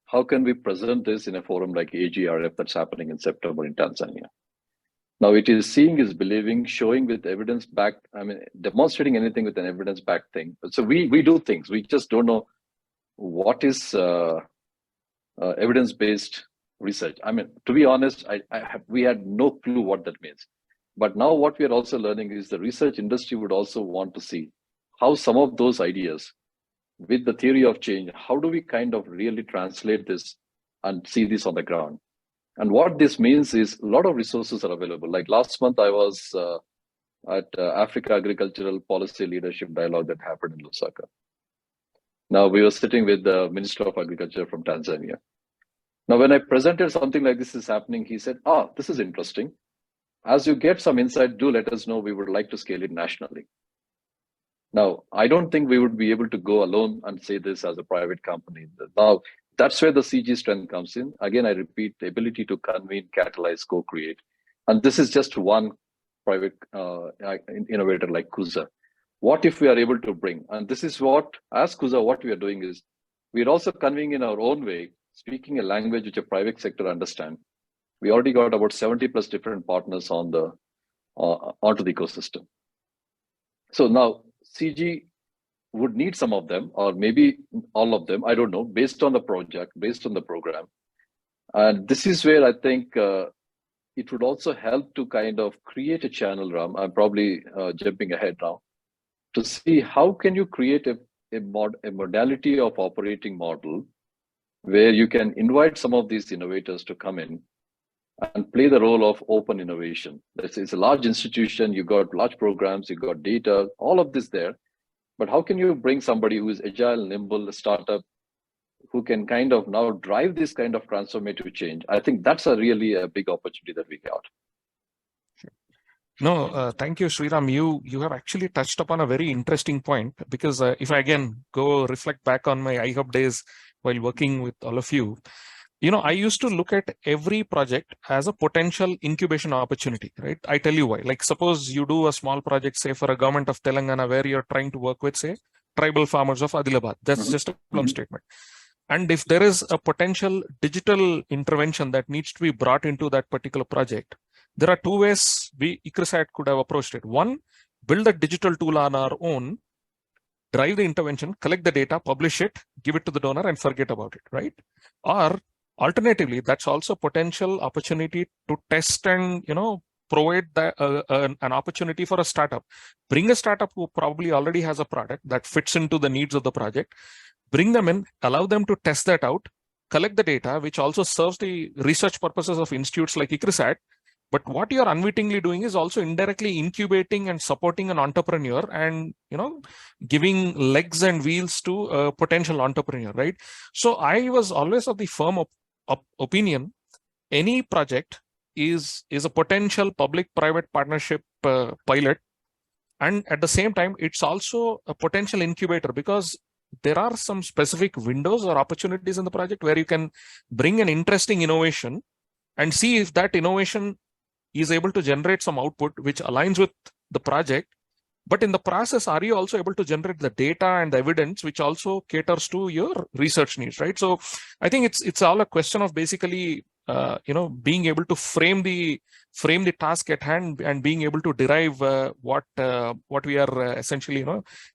how can we present this in a forum like AGRF that's happening in September in Tanzania. Now it is seeing is believing, showing with evidence-backed, demonstrating anything with an evidence-backed thing. So we do things, we just don't know what is evidence-based research. To be honest, we had no clue what that means. But now what we are also learning is the research industry would also want to see how some of those ideas with the theory of change, how do we kind of really translate this and see this on the ground? And what this means is a lot of resources are available. Like last month, I was at Africa Agricultural Policy Leadership Dialogue that happened in Lusaka. Now we were sitting with the Minister of Agriculture from Tanzania. Now, when I presented something like this is happening, he said, this is interesting. As you get some insight, do let us know. We would like to scale it nationally. Now, I don't think we would be able to go alone and say this as a private company. Now, that's where the CG strength comes in. Again, I repeat, the ability to convene, catalyze, co-create. And this is just one private innovator like Kuza. What if we are able to bring, and this is what, as Kuza, what we are doing is, we are also convening in our own way, speaking a language which a private sector understand. We already got about 70 plus different partners on the onto the ecosystem. So now CG would need some of them, or maybe all of them, I don't know, based on the project, based on the program. And this is where I think it would also help to kind of create a channel, Ram. I'm probably jumping ahead now, to see how can you create a modality of operating model where you can invite some of these innovators to come in and play the role of open innovation. It's a large institution, you got large programs, you got data, all of this there. But how can you bring somebody who is agile, nimble, a startup, who can kind of now drive this kind of transformative change? I think that's really a big opportunity that we got. No, thank you, Sriram. You have actually touched upon a very interesting point, because if I again go reflect back on my iHub days while working with all of you, I used to look at every project as a potential incubation opportunity, right? I tell you why. Like, suppose you do a small project, say for a government of Telangana, where you're trying to work with, say, tribal farmers of Adilabad. That's just a problem statement. And if there is a potential digital intervention that needs to be brought into that particular project, there are two ways ICRISAT could have approached it. One, build a digital tool on our own, drive the intervention, collect the data, publish it, give it to the donor, and forget about it, right? Or alternatively, that's also potential opportunity to test and provide an opportunity for a startup. Bring a startup who probably already has a product that fits into the needs of the project, bring them in, allow them to test that out, collect the data, which also serves the research purposes of institutes like ICRISAT. But what you're unwittingly doing is also indirectly incubating and supporting an entrepreneur and, giving legs and wheels to a potential entrepreneur, right? So I was always of the firm opinion, any project is a potential public-private partnership pilot. And at the same time, it's also a potential incubator, because there are some specific windows or opportunities in the project where you can bring an interesting innovation and see if that innovation is able to generate some output which aligns with the project. But in the process, are you also able to generate the data and the evidence which also caters to your research needs, right? So I think it's all a question of basically being able to frame the task at hand and being able to derive what we are essentially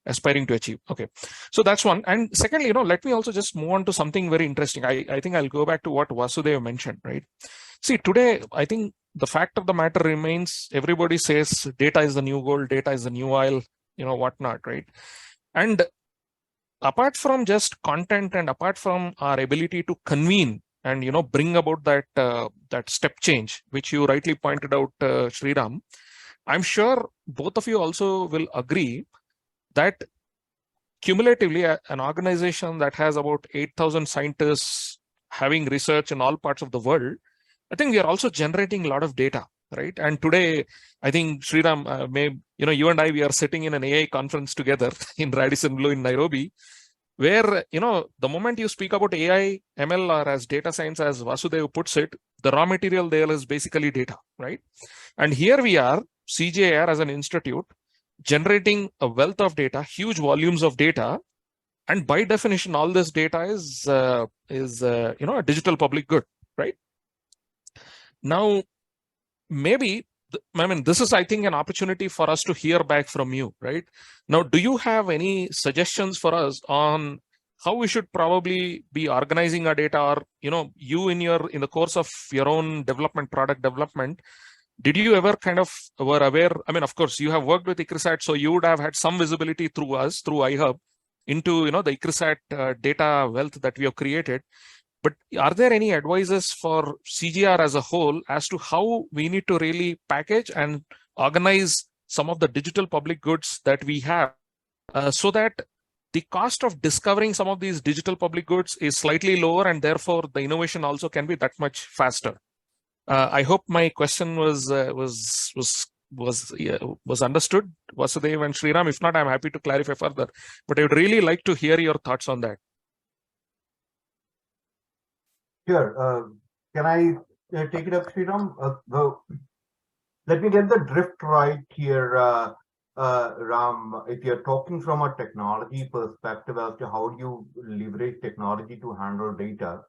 aspiring to achieve. Okay, so that's one. And secondly, let me also just move on to something very interesting. I think I'll go back to what Vasudev mentioned, right? See, today I think the fact of the matter remains, everybody says data is the new gold, data is the new oil, whatnot, right? And apart from just content and apart from our ability to convene and bring about that step change, which you rightly pointed out, Sriram, I'm sure both of you also will agree that cumulatively an organization that has about 8,000 scientists having research in all parts of the world, I think we are also generating a lot of data, right? And today, I think Sriram, you and I, we are sitting in an AI conference together in Radisson Blu in Nairobi, where, the moment you speak about AI, ML, or as data science, as Vasudev puts it, the raw material there is basically data, right? And here we are, CGIAR as an institute, generating a wealth of data, huge volumes of data. And by definition, all this data is a digital public good, right? Now, maybe, this is, I think, an opportunity for us to hear back from you, right? Now, do you have any suggestions for us on how we should probably be organizing our data, or, you in the course of your own product development, did you ever kind of were aware? Of course, you have worked with ICRISAT, so you would have had some visibility through us, through iHub, into, the ICRISAT data wealth that we have created. But are there any advices for CGIAR as a whole as to how we need to really package and organize some of the digital public goods that we have so that the cost of discovering some of these digital public goods is slightly lower, and therefore the innovation also can be that much faster? I hope my question was was understood, Vasudev and Sriram? If not, I'm happy to clarify further. But I would really like to hear your thoughts on that. Sure. Can I take it up, Sriram? Let me get the drift right here, Ram. If you're talking from a technology perspective as to how do you leverage technology to handle data,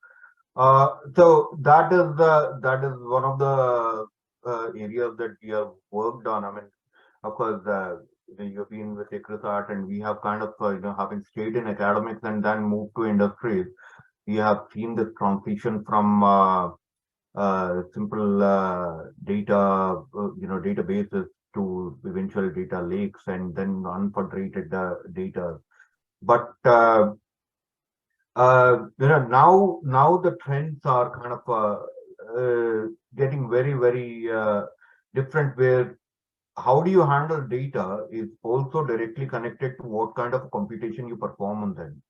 so that is one of the areas that we have worked on. I mean, of course, you've been with ICRISAT, and we have kind of having stayed in academics and then moved to industries. We have seen this transition from simple data, databases to eventual data lakes and then unfederated data. But now the trends are kind of getting very, very different, where how do you handle data is also directly connected to what kind of computation you perform on them.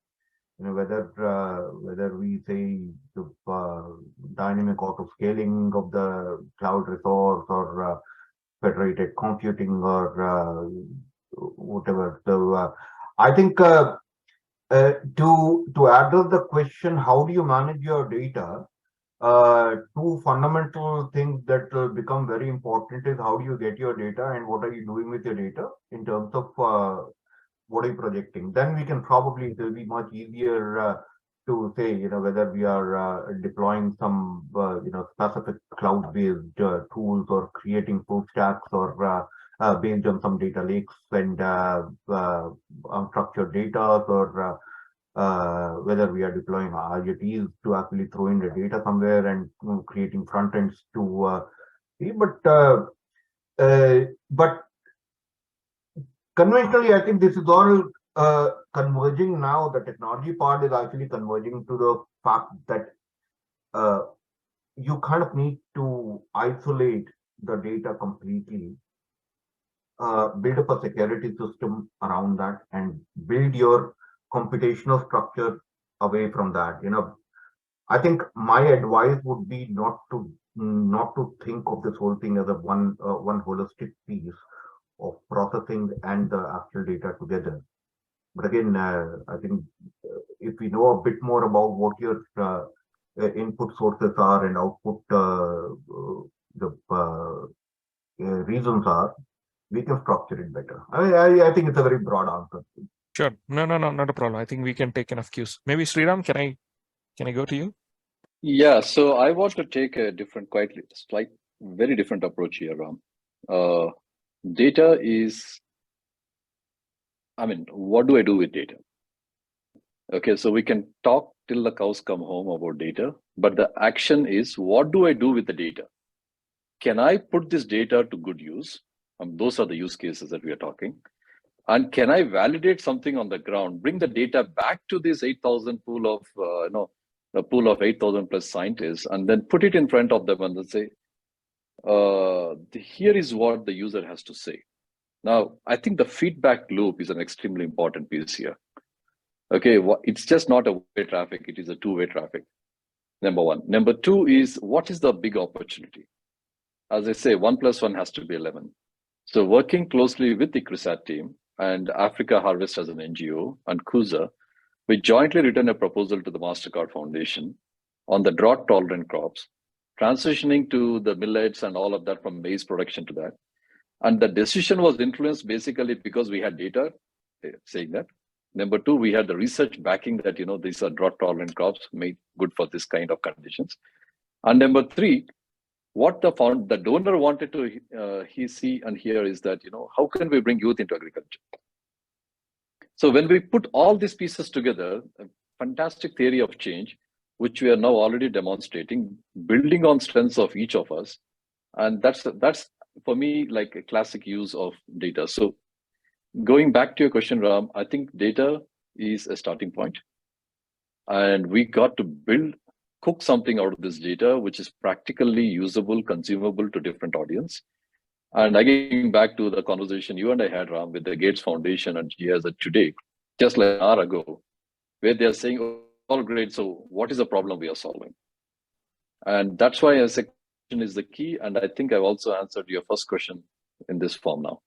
Whether we say the dynamic auto scaling of the cloud resource or federated computing or whatever. So I think to address the question, how do you manage your data? Two fundamental things that will become very important is how do you get your data and what are you doing with your data in terms of what are you projecting. Then we can probably, it will be much easier to say, whether we are deploying some, specific cloud-based tools or creating full stacks or based on some data lakes and unstructured data, or whether we are deploying IoTs to actually throw in the data somewhere and creating front ends to see. But conventionally, I think this is all converging now. The technology part is actually converging to the fact that you kind of need to isolate the data completely, build up a security system around that, and build your computational structure away from that. I think my advice would be not to think of this whole thing as a one holistic piece of processing and the actual data together. But again, I think if we know a bit more about what your input sources are and output reasons are, we can structure it better. I think it's a very broad answer. Sure. No, not a problem. I think we can take enough cues. Maybe Sriram, can I go to you? Yeah, so I want to take a very different approach here, Ram. Data is, what do I do with data? Okay, so we can talk till the cows come home about data, but the action is, what do I do with the data? Can I put this data to good use? Those are the use cases that we are talking. And can I validate something on the ground, bring the data back to this 8,000 pool of, a pool of 8,000 plus scientists, and then put it in front of them and then say, here is what the user has to say. Now, I think the feedback loop is an extremely important piece here. Okay, it's just not a one-way traffic, it is a two-way traffic. Number one. Number two is, what is the big opportunity? As I say, 1 + 1 has to be 11. So working closely with the ICRISAT team and Africa Harvest as an NGO and Kuza, we jointly written a proposal to the MasterCard Foundation on the drought-tolerant crops, transitioning to the millets and all of that from maize production to that. And the decision was influenced basically because we had data saying that. Number two, we had the research backing that, these are drought-tolerant crops made good for this kind of conditions. And number three, what the donor wanted to see and hear is that, how can we bring youth into agriculture? So when we put all these pieces together, a fantastic theory of change, which we are now already demonstrating, building on strengths of each of us. And that's for me, like a classic use of data. So going back to your question, Ram, I think data is a starting point. And we got to cook something out of this data, which is practically usable, consumable to different audience. And again, back to the conversation you and I had, Ram, with the Gates Foundation and GIAR today, just like an hour ago, where they're saying, oh, all great, so what is the problem we are solving? And that's why I say is the key. And I think I've also answered your first question in this form now.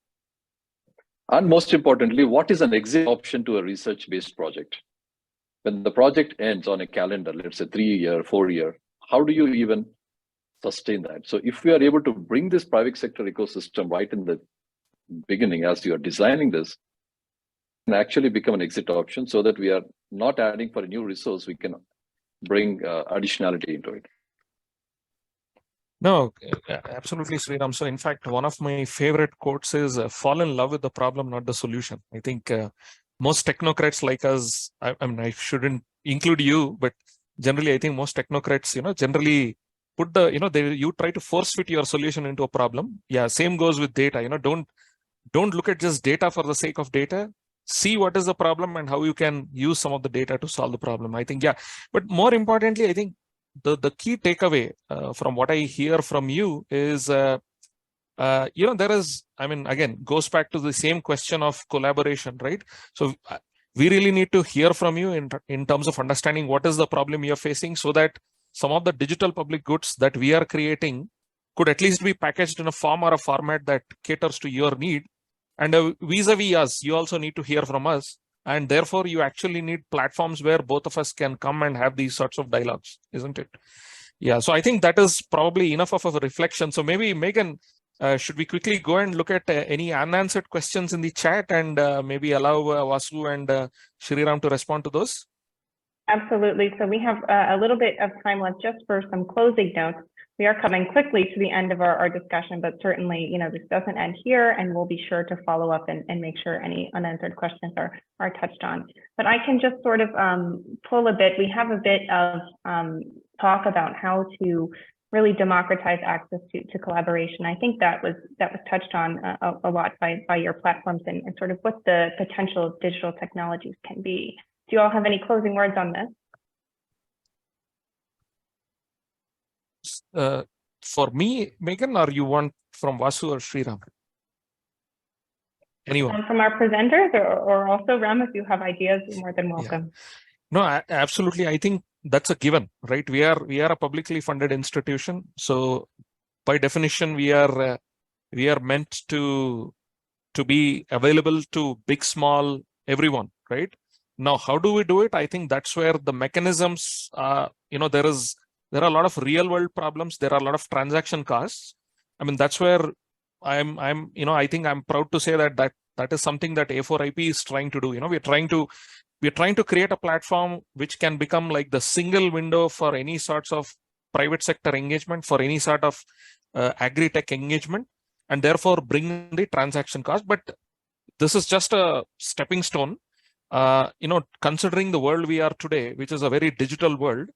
And most importantly, what is an exit option to a research-based project? When the project ends on a calendar, let's say 3-year, 4-year, how do you even sustain that? So if we are able to bring this private sector ecosystem right in the beginning as you are designing this, can actually become an exit option so that we are not adding for a new resource, we can bring additionality into it. No, absolutely, Sriram. So in fact, one of my favorite quotes is fall in love with the problem, not the solution. I think most technocrats like us, I mean, I shouldn't include you, but generally, I think most technocrats, generally put the, you try to force fit your solution into a problem. Yeah, same goes with data. Don't look at just data for the sake of data. See what is the problem and how you can use some of the data to solve the problem. I think, yeah. But more importantly, I think the key takeaway from what I hear from you is, there is, I mean, again, goes back to the same question of collaboration, right? So we really need to hear from you in terms of understanding what is the problem you're facing, so that some of the digital public goods that we are creating could at least be packaged in a form or a format that caters to your need. And vis-a-vis us, you also need to hear from us. And therefore, you actually need platforms where both of us can come and have these sorts of dialogues, isn't it? Yeah, so I think that is probably enough of a reflection. So maybe, Megan, should we quickly go and look at any unanswered questions in the chat and maybe allow Vasu and Sriram to respond to those? Absolutely. So we have a little bit of time left just for some closing notes. We are coming quickly to the end of our discussion, but certainly, this doesn't end here, and we'll be sure to follow up and make sure any unanswered questions are touched on. But I can just sort of pull a bit. We have a bit of talk about how to really democratize access to collaboration. I think that was touched on a lot by your platforms and sort of what the potential of digital technologies can be. Do you all have any closing words on this? For me, Megan, or you want from Vasu or Sriram? Anyone? From our presenters, or also Ram, if you have ideas, you're more than welcome. Yeah. No, absolutely. I think that's a given, right? We are a publicly funded institution, so by definition, we are meant to be available to big, small, everyone, right? Now, how do we do it? I think that's where the mechanisms, there are a lot of real world problems. There are a lot of transaction costs. I mean, that's where I think I'm proud to say that is something that A4IP is trying to do. We're trying to create a platform which can become like the single window for any sorts of private sector engagement, for any sort of agri-tech engagement, and therefore bring the transaction cost. But this is just a stepping stone. Considering the world we are today, which is a very digital world,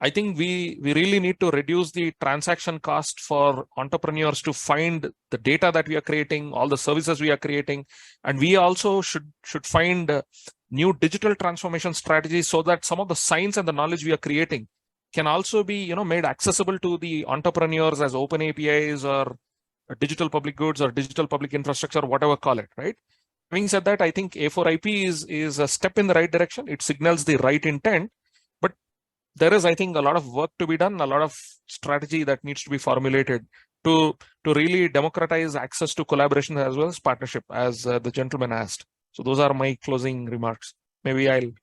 I think we really need to reduce the transaction cost for entrepreneurs to find the data that we are creating, all the services we are creating, and we also should find new digital transformation strategies so that some of the science and the knowledge we are creating can also be made accessible to the entrepreneurs as open APIs or digital public goods or digital public infrastructure, whatever call it, right? Having said that, I think A4IP is a step in the right direction. It signals the right intent. There is, I think, a lot of work to be done, a lot of strategy that needs to be formulated to really democratize access to collaboration as well as partnership, as the gentleman asked. So those are my closing remarks. Maybe I'll...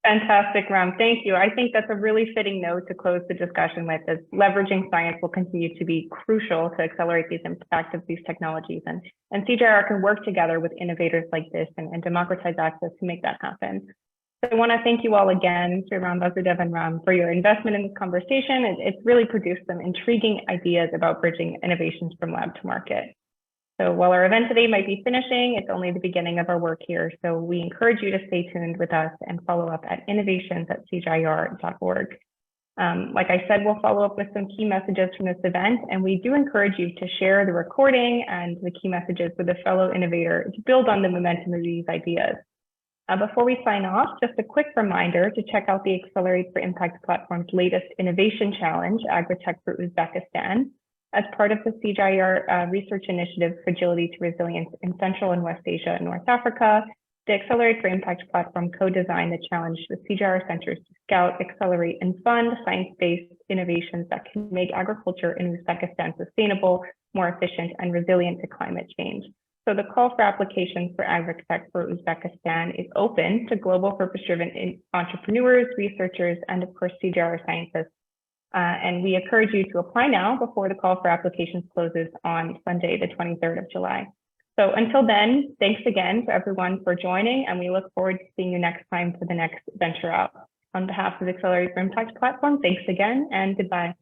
Fantastic, Ram. Thank you. I think that's a really fitting note to close the discussion with, as leveraging science will continue to be crucial to accelerate the impact of these technologies. And CGIAR can work together with innovators like this and democratize access to make that happen. So I want to thank you all again, Sriram, Vasudev, and Ram, for your investment in this conversation. It's really produced some intriguing ideas about bridging innovations from lab to market. So while our event today might be finishing, it's only the beginning of our work here. So we encourage you to stay tuned with us and follow up at innovations@cgiar.org. Like I said, we'll follow up with some key messages from this event, and we do encourage you to share the recording and the key messages with a fellow innovator to build on the momentum of these ideas. Before we sign off, just a quick reminder to check out the Accelerate for Impact platform's latest innovation challenge, Agritech for Uzbekistan, as part of the CGIAR research initiative Fragility to Resilience in Central and West Asia and North Africa. The Accelerate for Impact platform co-designed the challenge with CGIAR centers to scout, accelerate, and fund science-based innovations that can make agriculture in Uzbekistan sustainable, more efficient, and resilient to climate change. So the call for applications for agri-tech for Uzbekistan is open to global purpose-driven entrepreneurs, researchers, and of course, CGIAR scientists. And we encourage you to apply now before the call for applications closes on Sunday, the 23rd of July. So until then, thanks again to everyone for joining, and we look forward to seeing you next time for the next Venture Out. On behalf of the Accelerate for Impact platform, thanks again and goodbye.